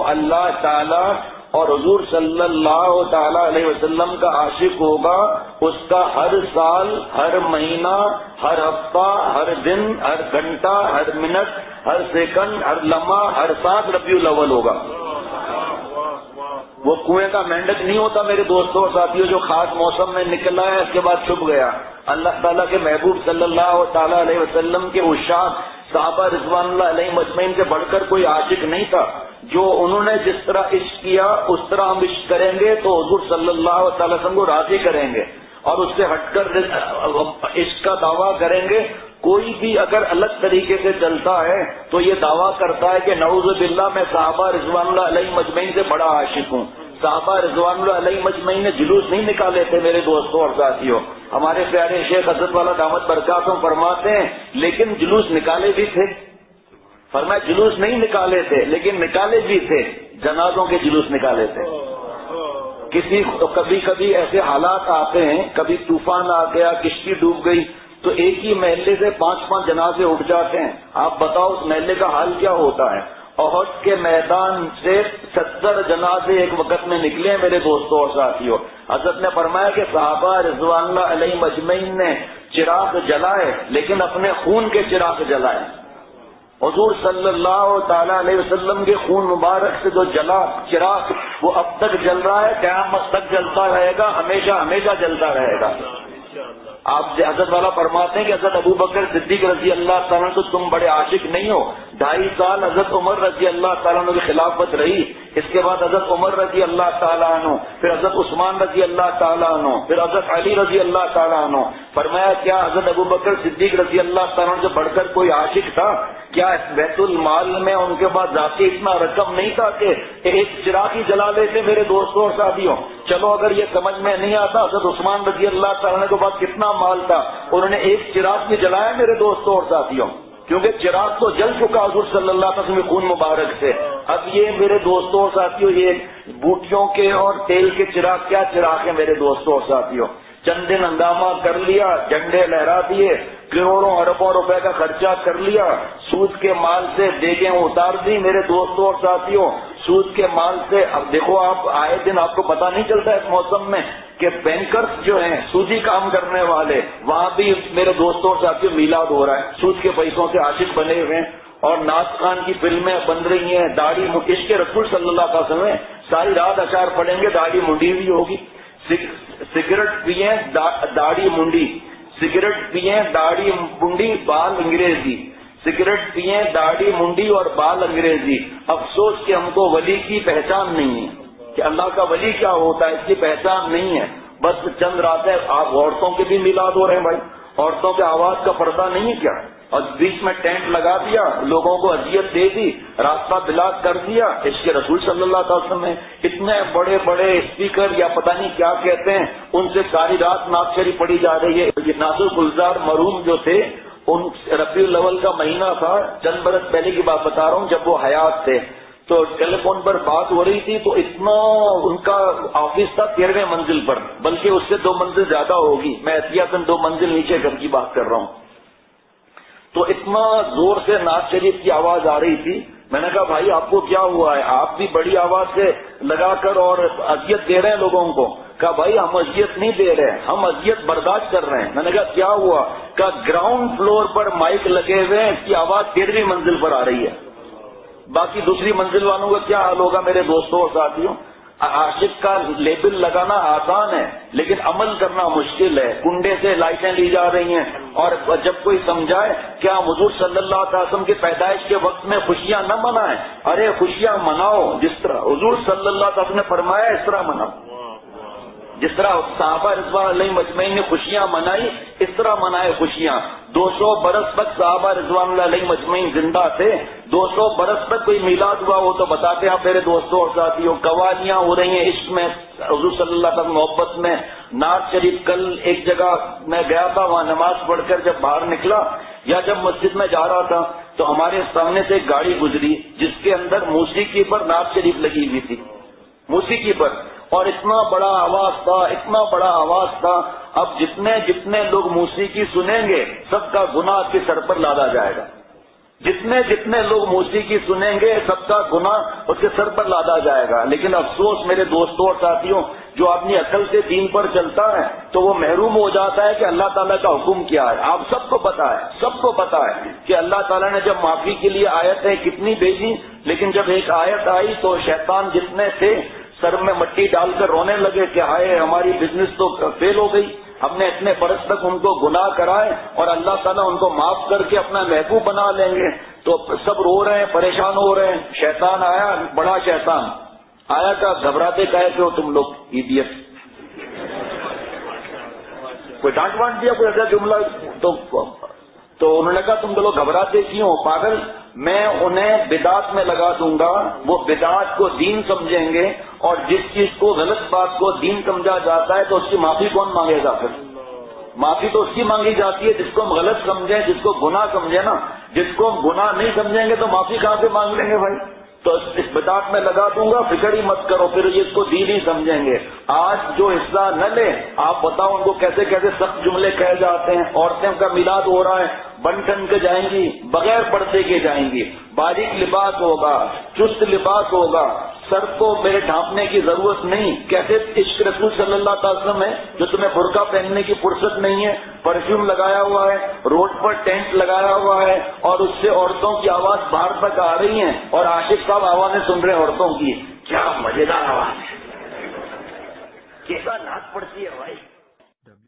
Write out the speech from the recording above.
اللہ تعالی اور حضور صلی اللہ تعالی علیہ وسلم کا عاشق ہوگا، اس کا ہر سال، ہر مہینہ، ہر ہفتہ، ہر دن، ہر گھنٹہ، ہر منٹ، ہر سیکنڈ، ہر لمحہ، ہر ساتھ ربیع الاول ہوگا۔ وہ کنویں کا مینڈک نہیں ہوتا میرے دوستوں اور ساتھیوں جو خاص موسم میں نکلا ہے اس کے بعد چھپ گیا۔ اللہ تعالیٰ کے محبوب صلی اللہ تعالیٰ علیہ وسلم کے عشاق صحابہ رضوان اللہ علیہ مجمعین سے بڑھ کر کوئی عاشق نہیں تھا۔ جو انہوں نے جس طرح عشق کیا اس طرح ہم عشق کریں گے تو حضور صلی اللہ تعالی وسلم کو راضی کریں گے، اور اس سے ہٹ کر عشق کا دعویٰ کریں گے۔ کوئی بھی اگر الگ طریقے سے چلتا ہے تو یہ دعویٰ کرتا ہے کہ نعوذ باللہ میں صحابہ رضوان اللہ علیہ مجمعین سے بڑا عاشق ہوں۔ صحابہ رضوان اللہ علیہ مجمعین نے جلوس نہیں نکالے تھے میرے دوستوں اور ساتھیوں۔ ہمارے پیارے شیخ حضرت والا دامت برکاتہم فرماتے ہیں لیکن جلوس نکالے بھی تھے۔ فرمایا جلوس نہیں نکالے تھے لیکن نکالے بھی تھے، جنازوں کے جلوس نکالے تھے۔ کبھی کبھی ایسے حالات آتے ہیں، کبھی طوفان آ گیا، کشتی ڈوب گئی تو ایک ہی محلے سے 5 جنازے اٹھ جاتے ہیں۔ آپ بتاؤ اس محلے کا حال کیا ہوتا ہے؟ احد کے میدان سے 70 جنازے ایک وقت میں نکلے ہیں میرے دوستوں اور ساتھیوں۔ حضرت نے فرمایا کہ صحابہ رضوان اللہ علیہ مجمعین نے چراغ جلائے لیکن اپنے خون کے چراغ جلائے۔ حضور صلی اللہ تعالی علیہ وسلم کے خون مبارک سے جو جلا چراغ وہ اب تک جل رہا ہے، قیامت تک جلتا رہے گا، ہمیشہ ہمیشہ جلتا رہے گا۔ آپ حضرت والا فرماتے ہیں کہ حضرت ابو بکر صدیق رضی اللہ تعالیٰ تو تم بڑے عاشق نہیں ہو۔ 2.5 سال حضرت عمر رضی اللہ تعالیٰ عنہ کی خلافت رہی، اس کے بعد حضرت عمر رضی اللہ تعالیٰ عنہ، پھر حضرت عثمان رضی اللہ تعالیٰ عنہ، پھر حضرت علی رضی اللہ تعالیٰ عنہ۔ فرمایا کیا حضرت ابو بکر صدیق رضی اللہ تعالیٰ عنہ سے بڑھ کر کوئی عاشق تھا؟ کیا بیت المال میں ان کے پاس ذاتی اتنا رقم نہیں تھا کہ ایک چراغ ہی جلا لیتے میرے دوستوں اور ساتھیوں؟ چلو اگر یہ سمجھ میں نہیں آتا، حضرت عثمان رضی اللہ تعالیٰ کے پاس کتنا مال تھا، انہوں نے ایک چراغ بھی جلایا میرے دوستوں اور ساتھیوں، کیونکہ چراغ تو جل چکا حضور صلی اللہ علیہ وسلم کے خون مبارک سے۔ اب یہ میرے دوستوں اور ساتھیوں یہ بوٹیوں کے اور تیل کے چراغ کیا چراغ ہیں میرے دوستوں اور ساتھیوں؟ چند دن ہنگامہ کر لیا، جھنڈے لہرا دیے، کروڑوں اربوں روپے کا خرچہ کر لیا، سود کے مال سے دیگیں اتار دی میرے دوستوں اور ساتھیوں، سود کے مال سے۔ اب دیکھو آپ آئے دن آپ کو پتہ نہیں چلتا اس موسم میں کہ بینکرز جو ہیں سودی کام کرنے والے، وہاں بھی میرے دوستوں اور ساتھیوں میلاد ہو رہا ہے، سود کے پیسوں سے عاشق بنے ہوئے ہیں، اور ناز خان کی فلمیں بن رہی ہیں، داڑھی عشق رسول صلی اللہ علیہ وسلم، ساری رات اشعار پڑھیں گے، داڑھی منڈی ہوئی ہوگی، سگریٹ پیئیں داڑھی منڈی، سگریٹ پیئیں داڑھی منڈی بال انگریزی، سگریٹ پیئیں داڑھی منڈی اور بال انگریزی۔ افسوس کہ ہم کو ولی کی پہچان نہیں ہے کہ اللہ کا ولی کیا ہوتا ہے، اس کی پہچان نہیں ہے۔ بس چند راتیں آپ عورتوں کے بھی میلاد ہو رہے ہیں بھائی، عورتوں کے آواز کا پردہ نہیں ہے کیا؟ اور بیچ میں ٹینٹ لگا دیا، لوگوں کو اذیت دے دی، راستہ بلاک کر دیا۔ اس کے رسول صلی اللہ علیہ وسلم نے اتنے بڑے بڑے اسپیکر یا پتہ نہیں کیا کہتے ہیں، ان سے ساری رات نعت شریف پڑھی جا رہی ہے۔ یہ ناصر گلزار مرحوم جو تھے، ان ربیع الاول کا مہینہ تھا، چند برس پہلے کی بات بتا رہا ہوں، جب وہ حیات تھے تو ٹیلی فون پر بات ہو رہی تھی تو اتنا ان کا آفس تھا 13ویں منزل پر، بلکہ اس سے 2 منزل زیادہ ہوگی، میں احتیاطاً 2 منزل نیچے گھر کی بات کر رہا ہوں۔ تو اتنا زور سے نعت شریف کی آواز آ رہی تھی، میں نے کہا بھائی آپ کو کیا ہوا ہے، آپ بھی بڑی آواز سے لگا کر اور اذیت دے رہے ہیں لوگوں کو۔ کہا بھائی ہم اذیت نہیں دے رہے، ہم اذیت برداشت کر رہے ہیں۔ میں نے کہا کیا ہوا؟ کہا گراؤنڈ فلور پر مائک لگے ہوئے ہیں، اس کی آواز 13ویں منزل پر آ رہی ہے، باقی دوسری منزل والوں کا کیا حال ہوگا میرے دوستوں اور ساتھیوں؟ عاشق کا لیبل لگانا آسان ہے لیکن عمل کرنا مشکل ہے۔ کنڈے سے لائٹیں لی جا رہی ہیں، اور جب کوئی سمجھائے کہ ہم حضور صلی اللہ علیہ وسلم کی پیدائش کے وقت میں خوشیاں نہ منائیں، ارے خوشیاں مناؤ، جس طرح حضور صلی اللہ علیہ وسلم نے فرمایا اس طرح مناؤ، جس طرح صحابہ رضوان علیہ مجمعین نے خوشیاں منائی اس طرح منائے خوشیاں۔ 200 برس تک صحابہ رضوان اللہ علیہ مجمعین زندہ تھے، 200 برس تک کوئی میلاد ہوا ہو تو بتاتے آپ میرے دوستوں اور ساتھیوں۔ قوالیاں ہو رہی ہیں عشق میں، حضور صلی اللہ علیہ وسلم محبت میں۔ نعت شریف کل ایک جگہ میں گیا تھا، وہاں نماز پڑھ کر جب باہر نکلا یا جب مسجد میں جا رہا تھا تو ہمارے سامنے سے ایک گاڑی گزری جس کے اندر موسیقی پر نعت شریف لگی ہوئی تھی، موسیقی پر، اور اتنا بڑا آواز تھا، اتنا بڑا آواز تھا۔ اب جتنے لوگ موسیقی سنیں گے سب کا گناہ کے سر پر لادا جائے گا۔ جتنے جتنے لوگ موسیقی سنیں گے سب کا گناہ اس کے سر پر لادا جائے گا. لیکن افسوس میرے دوستوں اور ساتھیوں، جو اپنی عقل سے دین پر چلتا ہے تو وہ محروم ہو جاتا ہے کہ اللہ تعالیٰ کا حکم کیا ہے. آپ سب کو پتا ہے، سب کو پتا ہے کہ اللہ تعالیٰ نے جب معافی کے لیے آیتیں کتنی بھیجی، لیکن جب ایک آیت آئی تو شیطان جتنے تھے سر میں مٹی ڈال کر رونے لگے کہ ہائے ہماری بزنس تو فیل ہو گئی، ہم نے اتنے برس تک ان کو گناہ کرائے اور اللہ تعالیٰ ان کو معاف کر کے اپنا محبوب بنا لیں گے. تو سب رو رہے ہیں، پریشان ہو رہے ہیں. شیطان آیا، بڑا شیطان آیا، کہ گھبراتے کہے کہ تم لوگ ایڈیٹ. کوئی ڈانٹ وانٹ دیا، کوئی ایسا جملہ تو انہوں نے کہا تم لوگ گھبراتے کیوں پاگل، میں انہیں بدعت میں لگا دوں گا، وہ بدعت کو دین سمجھیں گے، اور جس چیز کو غلط بات کو دین سمجھا جاتا ہے تو اس کی معافی کون مانگے گا؟ پھر معافی تو اس کی مانگی جاتی ہے جس کو ہم غلط سمجھیں، جس کو گناہ سمجھیں نا. جس کو ہم گناہ نہیں سمجھیں گے تو معافی کہاں سے مانگ لیں گے بھائی؟ تو اس بدعت میں لگا دوں گا، فکر ہی مت کرو، پھر اس کو دین ہی سمجھیں گے. آج جو حصہ نہ لے، آپ بتاؤ ان کو کیسے کیسے سخت جملے کہے جاتے ہیں. عورتیں کا میلاد ہو رہا ہے، بن ٹھن کے جائیں گی، بغیر پردے کے جائیں گی، باریک لباس ہوگا، چست لباس ہوگا، سر کو میرے ڈھانپنے کی ضرورت نہیں. کیسے عشق رسول صلی اللہ تعالی وسلم ہے جو تمہیں برقع پہننے کی فرصت نہیں ہے، پرفیوم لگایا ہوا ہے، روڈ پر ٹینٹ لگایا ہوا ہے، اور اس سے عورتوں کی آواز باہر تک آ رہی ہیں، اور عاشق صاحب آوازیں سن رہے ہیں عورتوں کی. کیا مزیدار آواز ہے، کیسا ناچ پڑتی ہے بھائی.